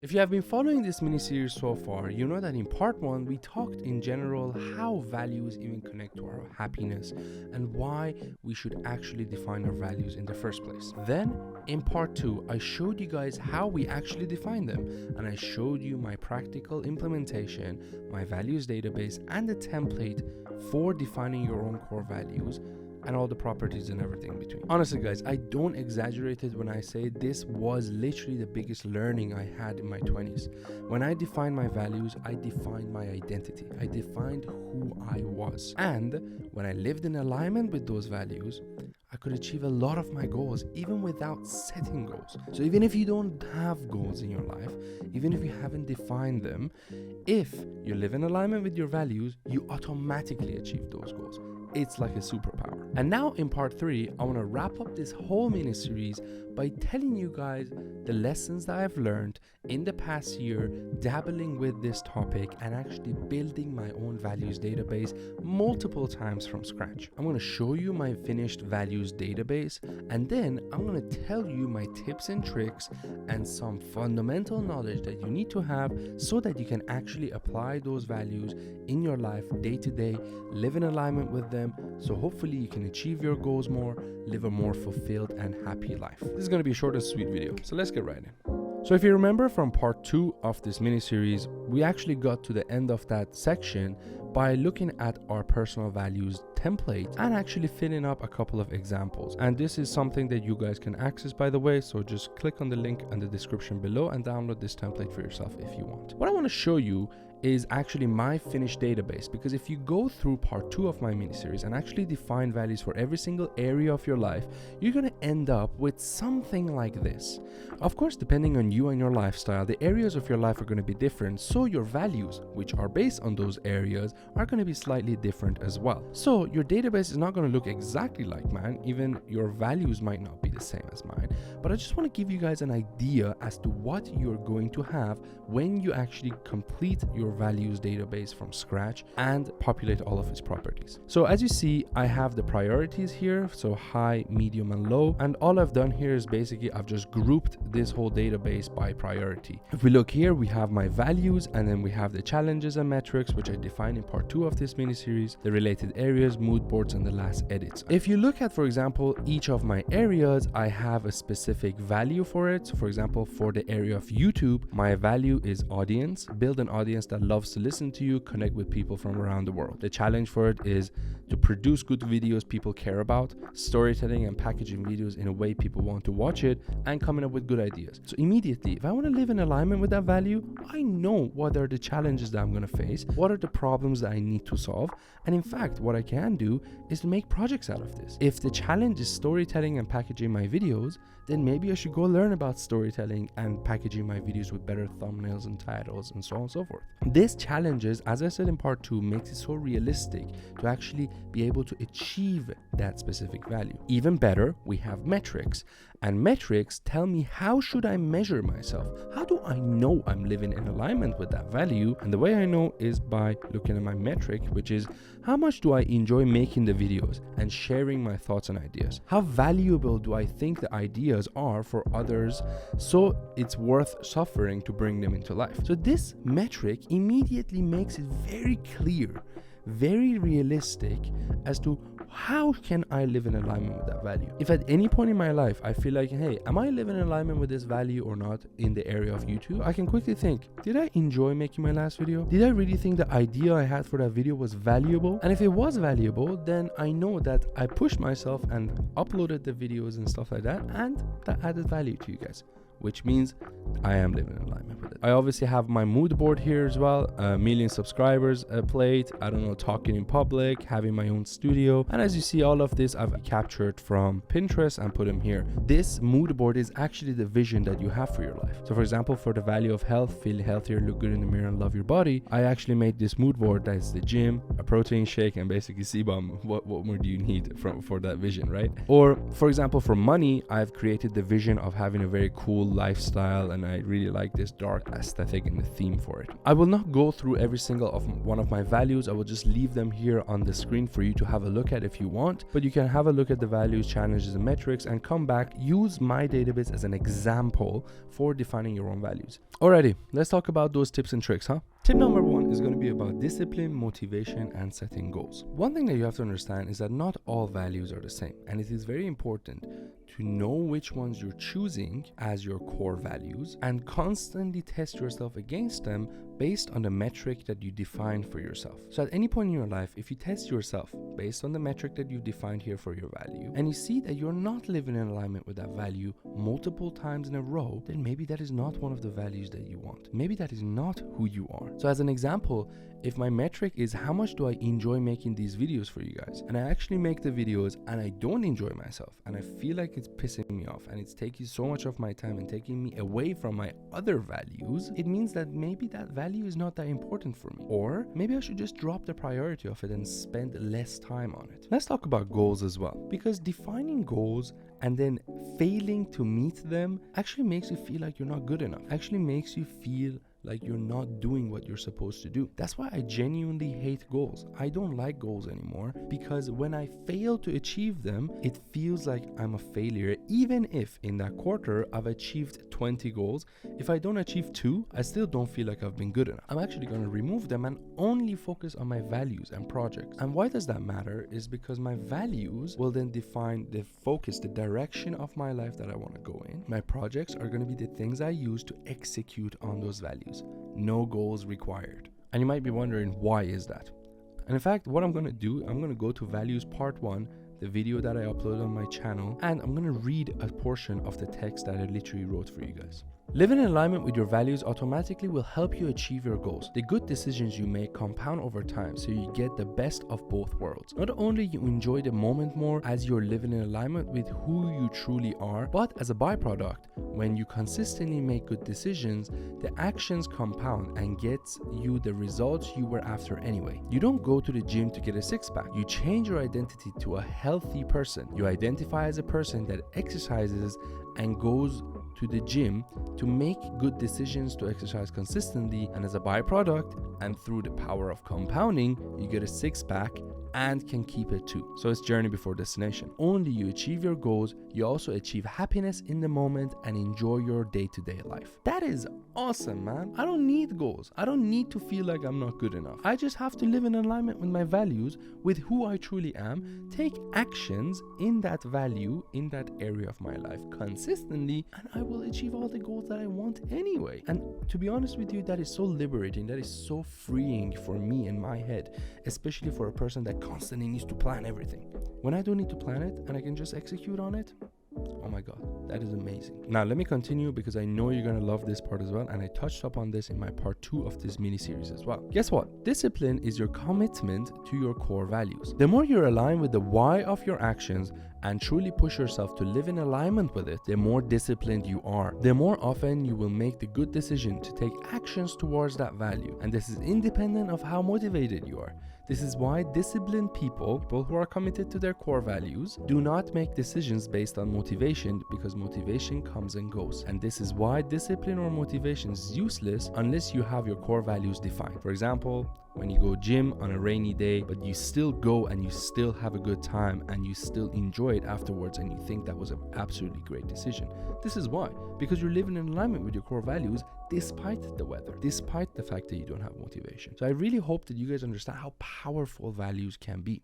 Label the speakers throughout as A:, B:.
A: If you have been following this mini-series so far, you know that in part 1 we talked in general how values even connect to our happiness and why we should actually define our values in the first place. Then in part 2 I showed you guys how we actually define them, and I showed you my practical implementation, my values database, and the template for defining your own core values and all the properties and everything in between. Honestly guys, I don't exaggerate it when I say this was literally the biggest learning I had in my 20s. When I defined my values, I defined my identity. I defined who I was. And when I lived in alignment with those values, I could achieve a lot of my goals even without setting goals. So even if you don't have goals in your life, even if you haven't defined them, if you live in alignment with your values, you automatically achieve those goals. It's like a superpower. And now in part 3, I want to wrap up this whole mini series by telling you guys the lessons that I've learned in the past year dabbling with this topic and actually building my own values database multiple times from scratch. I'm going to show you my finished values database, and then I'm going to tell you my tips and tricks and some fundamental knowledge that you need to have so that you can actually apply those values in your life day to day, live in alignment with them, so hopefully you can achieve your goals more, live a more fulfilled and happy life. This is going to be a short and sweet video, so let's get right in. So if you remember from part 2 of this mini series, we actually got to the end of that section by looking at our personal values template and actually filling up a couple of examples. And this is something that you guys can access, by the way, so just click on the link in the description below and download this template for yourself if you want. What I want to show you is actually my finished database, because if you go through part 2 of my mini series and actually define values for every single area of your life, you're going to end up with something like this. Of course, depending on you and your lifestyle, the areas of your life are going to be different, so your values, which are based on those areas, are going to be slightly different as well. So your database is not going to look exactly like mine, even your values might not be the same as mine, but I just want to give you guys an idea as to what you're going to have when you actually complete your values database from scratch and populate all of its properties. So as you see, I have the priorities here, so high, medium, and low, and all I've done here is basically I've just grouped this whole database by priority. If we look here, we have my values, and then we have the challenges and metrics, which I defined in part 2 of this mini series, the related areas, mood boards, and the last edits. If you look at, for example, each of my areas, I have a specific value for it. So for example, for the area of YouTube, my value is audience. Build an audience that loves to listen to you, connect with people from around the world. The challenge for it is to produce good videos people care about, storytelling and packaging videos in a way people want to watch it, and coming up with good ideas. So immediately, if I want to live in alignment with that value, I know what are the challenges that I'm going to face, what are the problems that I need to solve, and in fact, what I can do is to make projects out of this. If the challenge is storytelling and packaging my videos, then maybe I should go learn about storytelling and packaging my videos with better thumbnails and titles and so on and so forth. These challenges, as I said in part 2, makes it so realistic to actually be able to achieve that specific value. Even better, we have metrics, and metrics tell me how should I measure myself. How do I know I'm living in alignment with that value? And the way I know is by looking at my metric, which is how much do I enjoy making the videos and sharing my thoughts and ideas? How valuable do I think the ideas are for others, so it's worth suffering to bring them into life? So this metric immediately makes it very clear, very realistic as to how can I live in alignment with that value. If at any point in my life I feel like, hey, am I living in alignment with this value or not in the area of YouTube, I can quickly think, did I enjoy making my last video? Did I really think the idea I had for that video was valuable? And if it was valuable, then I know that I pushed myself and uploaded the videos and stuff like that, and that added value to you guys, which means I am living in alignment with it. I obviously have my mood board here as well, 1 million subscribers plate, I don't know, talking in public, having my own studio. And as you see, all of this I've captured from Pinterest and put them here. This mood board is actually the vision that you have for your life. So for example, for the value of health, feel healthier, look good in the mirror, and love your body, I actually made this mood board that is the gym, a protein shake, and basically CBOM. What more do you need for that vision, right? Or for example, for money, I've created the vision of having a very cool lifestyle, and I really like this dark aesthetic and the theme for it. I will not go through every single one of my values. I will just leave them here on the screen for you to have a look at if you want, but you can have a look at the values, challenges, and metrics and come back, use my database as an example for defining your own values. Alrighty, let's talk about those tips and tricks, huh? Tip number 1 is going to be about discipline, motivation, and setting goals. One thing that you have to understand is that not all values are the same, and it is very important to know which ones you're choosing as your core values and constantly test yourself against them based on the metric that you define for yourself. So at any point in your life, if you test yourself based on the metric that you've defined here for your value, and you see that you're not living in alignment with that value multiple times in a row, then maybe that is not one of the values that you want. Maybe that is not who you are. So as an example, if my metric is how much do I enjoy making these videos for you guys, and I actually make the videos and I don't enjoy myself, and I feel like it's pissing me off and it's taking so much of my time and taking me away from my other values, it means that maybe that value is not that important for me. Or maybe I should just drop the priority of it and spend less time on it. Let's talk about goals as well, because defining goals and then failing to meet them actually makes you feel like you're not good enough, actually makes you feel like you're not doing what you're supposed to do. That's why I genuinely hate goals. I don't like goals anymore, because when I fail to achieve them, it feels like I'm a failure. Even if in that quarter I've achieved 20 goals, if I don't achieve 2, I still don't feel like I've been good enough. I'm actually going to remove them and only focus on my values and projects. And why does that matter? Is because my values will then define the focus, the direction of my life that I want to go in. My projects are going to be the things I use to execute on those values. No goals required. And you might be wondering, why is that? And in fact, what I'm going to do, I'm going to go to values part 1, the video that I uploaded on my channel, and I'm going to read a portion of the text that I literally wrote for you guys. Living in alignment with your values automatically will help you achieve your goals. The good decisions you make compound over time, so you get the best of both worlds. Not only you enjoy the moment more as you're living in alignment with who you truly are, but as a byproduct, when you consistently make good decisions, the actions compound and gets you the results you were after anyway. You don't go to the gym to get a six-pack. You change your identity to a healthy person. You identify as a person that exercises and goes to the gym to make good decisions to exercise consistently, and as a byproduct and through the power of compounding, you get a six-pack and can keep it too. So it's journey before destination. Only you achieve your goals, you also achieve happiness in the moment and enjoy your day-to-day life. That is awesome, man. I don't need goals. I don't need to feel like I'm not good enough. I just have to live in alignment with my values, with who I truly am, take actions in that value, in that area of my life consistently, and I will achieve all the goals that I want anyway. And to be honest with you, that is so liberating. That is so freeing for me in my head, especially for a person that constantly needs to plan everything. When I don't need to plan it and I can just execute on it, oh my god, that is amazing. Now let me continue, because I know you're gonna love this part as well, and I touched up on this in my part 2 of this mini series as well. Guess what? Discipline is your commitment to your core values. The more you're aligned with the why of your actions and truly push yourself to live in alignment with it, the more disciplined you are. The more often you will make the good decision to take actions towards that value, and this is independent of how motivated you are. This is why disciplined people who are committed to their core values, do not make decisions based on motivation, because motivation comes and goes. And this is why discipline or motivation is useless unless you have your core values defined. For example, when you go gym on a rainy day, but you still go and you still have a good time and you still enjoy it afterwards, and you think that was an absolutely great decision. This is why, because you're living in alignment with your core values despite the weather, despite the fact that you don't have motivation. So I really hope that you guys understand how powerful values can be.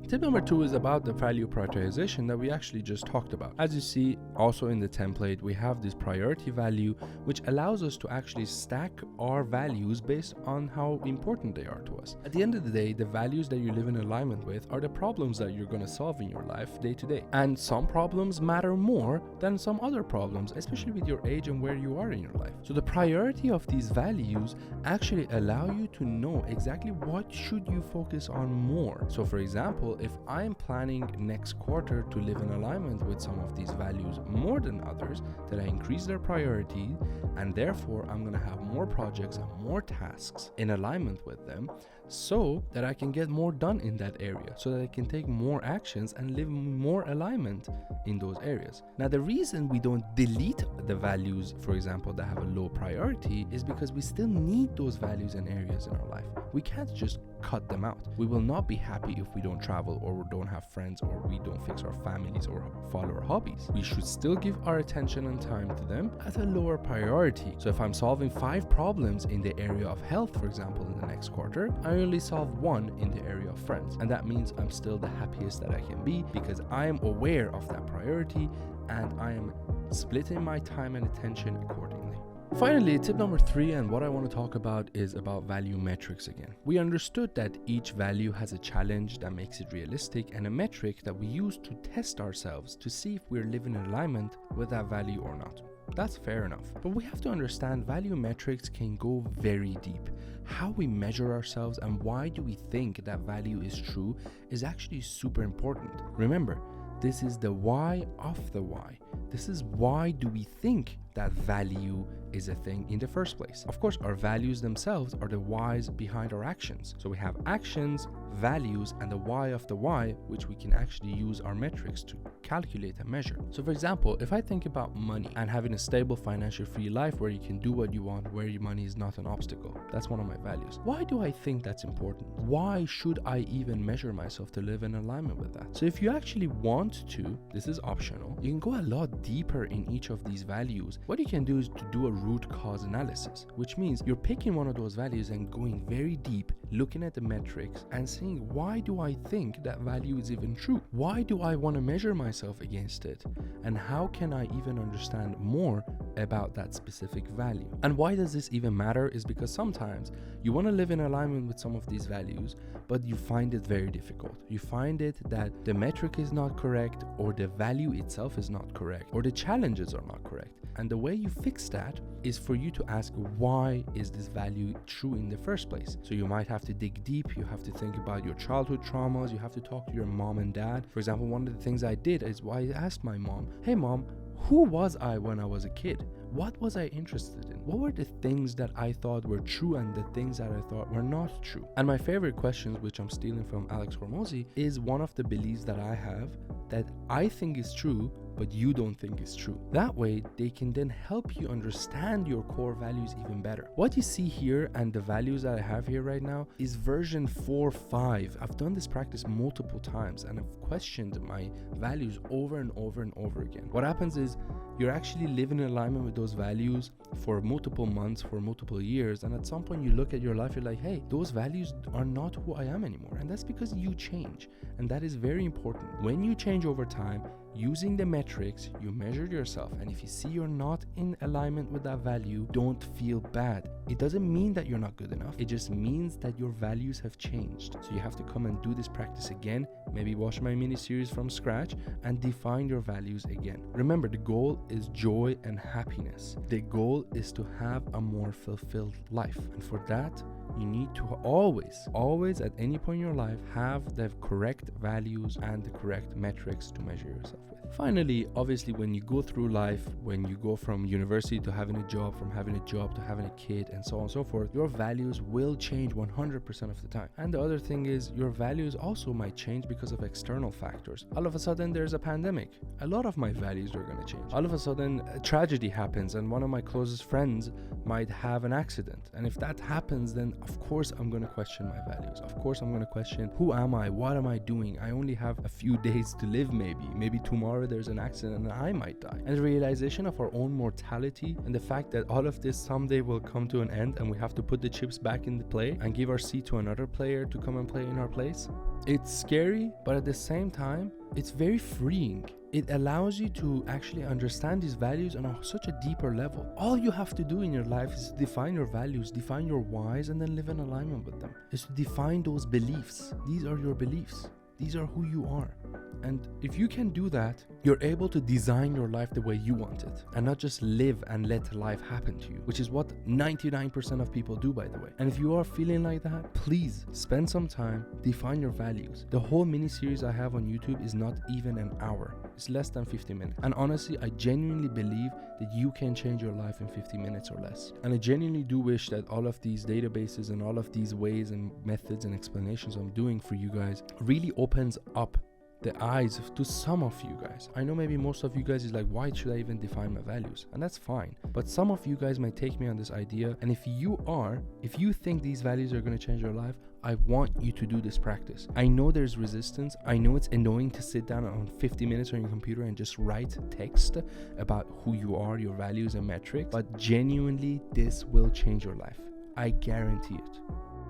A: Tip number 2 is about the value prioritization that we actually just talked about. As you see also in the template, we have this priority value, which allows us to actually stack our values based on how important they are to us. At the end of the day, the values that you live in alignment with are the problems that you're going to solve in your life day to day. And some problems matter more than some other problems, especially with your age and where you are in your life. So the priority of these values actually allow you to know exactly what should you focus on more. So for example, if I'm planning next quarter to live in alignment with some of these values more than others, that I increase their priority, and therefore I'm going to have more projects and more tasks in alignment with them, so that I can get more done in that area, so that I can take more actions and live more alignment in those areas. Now, the reason we don't delete the values, for example, that have a low priority, is because we still need those values and areas in our life. We can't just cut them out. We will not be happy if we don't travel, or we don't have friends, or we don't fix our families or follow our hobbies. We should still give our attention and time to them at a lower priority. So if I'm solving 5 problems in the area of health, for example, in the next quarter, I only solve 1 in the area of friends. And that means I'm still the happiest that I can be, because I am aware of that priority and I am splitting my time and attention accordingly. Finally, tip number 3, and what I want to talk about, is about value metrics again. We understood that each value has a challenge that makes it realistic and a metric that we use to test ourselves to see if we're living in alignment with that value or not. That's fair enough. But we have to understand value metrics can go very deep. How we measure ourselves and why do we think that value is true is actually super important. Remember, this is the why of the why. This is why do we think that value is a thing in the first place. Of course, our values themselves are the whys behind our actions. So we have actions, values, and the why of the why, which we can actually use our metrics to calculate and measure. So for example, if I think about money and having a stable financial free life where you can do what you want, where your money is not an obstacle, that's one of my values. Why do I think that's important? Why should I even measure myself to live in alignment with that? So if you actually want to, this is optional, you can go a lot deeper in each of these values. What you can do is to do a root cause analysis, which means you're picking one of those values and going very deep, looking at the metrics and saying, why do I think that value is even true? Why do I want to measure myself against it? And how can I even understand more about that specific value? And why does this even matter is because sometimes you want to live in alignment with some of these values, but you find it very difficult. You find it that the metric is not correct, or the value itself is not correct, or the challenges are not correct. And the way you fix that is for you to ask, why is this value true in the first place? So you might have to dig deep. You have to think about your childhood traumas. You have to talk to your mom and dad. For example, one of the things I did is I asked my mom, hey mom, who was I when I was a kid? What was I interested in? What were the things that I thought were true and the things that I thought were not true? And my favorite questions, which I'm stealing from Alex Hormozi, is one of the beliefs that I have that I think is true, but you don't think is true. That way, they can then help you understand your core values even better. What you see here and the values that I have here right now is version 4.5. I've done this practice multiple times and I've questioned my values over and over and over again. What happens is you're actually living in alignment with those values for multiple months, for multiple years, and at some point you look at your life, you're like, hey, those values are not who I am anymore. And that's because you change. And that is very important. When you change over time, using the metrics, you measure yourself, and if you see you're not in alignment with that value, don't feel bad. It doesn't mean that you're not good enough. It just means that your values have changed. So you have to come and do this practice again, maybe watch my mini series from scratch and define your values again. Remember, the goal is joy and happiness. The goal is to have a more fulfilled life. And for that, you need to always at any point in your life have the correct values and the correct metrics to measure yourself with. Finally, obviously, when you go through life, when you go from university to having a job, from having a job to having a kid, and so on and so forth, your values will change 100% of the time. And the other thing is, your values also might change because of external factors. All of a sudden, there's a pandemic. A lot of my values are going to change. All of a sudden, a tragedy happens, and one of my closest friends might have an accident. And if that happens, then of course I'm going to question my values. Of course I'm going to question, who am I? What am I doing? I only have a few days to live, maybe tomorrow there's an accident and I might die. And the realization of our own mortality and the fact that all of this someday will come to an end and we have to put the chips back in the play and give our seat to another player to come and play in our place. It's scary, but at the same time, it's very freeing. It allows you to actually understand these values on such a deeper level. All you have to do in your life is define your values, define your whys, and then live in alignment with them. Is to define those beliefs. These are your beliefs. These are who you are. And if you can do that, you're able to design your life the way you want it and not just live and let life happen to you, which is what 99% of people do, by the way. And if you are feeling like that, please spend some time, define your values. The whole mini series I have on YouTube is not even an hour. It's less than 50 minutes. And honestly, I genuinely believe that you can change your life in 50 minutes or less. And I genuinely do wish that all of these databases and all of these ways and methods and explanations I'm doing for you guys really opens up the eyes to some of you guys. I know maybe most of you guys is like, why should I even define my values? And that's fine. But some of you guys might take me on this idea. And if you think these values are going to change your life, I want you to do this practice. I know there's resistance. I know it's annoying to sit down on 50 minutes on your computer and just write text about who you are, your values and metrics. But genuinely, this will change your life. I guarantee it.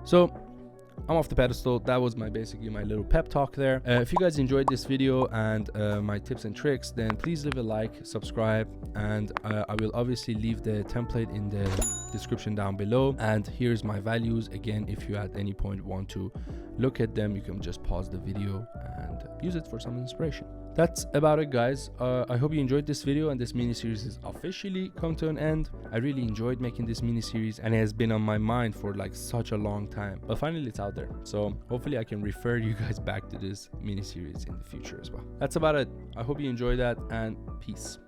A: So I'm off the pedestal. That was basically my little pep talk there. If you guys enjoyed this video and my tips and tricks, then please leave a like, subscribe, and I will obviously leave the template in the description down below. And here's my values. Again, if you at any point want to look at them, you can just pause the video and use it for some inspiration. That's about it, guys. I hope you enjoyed this video, and this mini series is officially come to an end. I really enjoyed making this mini series, and it has been on my mind for like such a long time, but finally it's out there. So hopefully I can refer you guys back to this mini series in the future as well. That's about it. I hope you enjoyed that, and peace.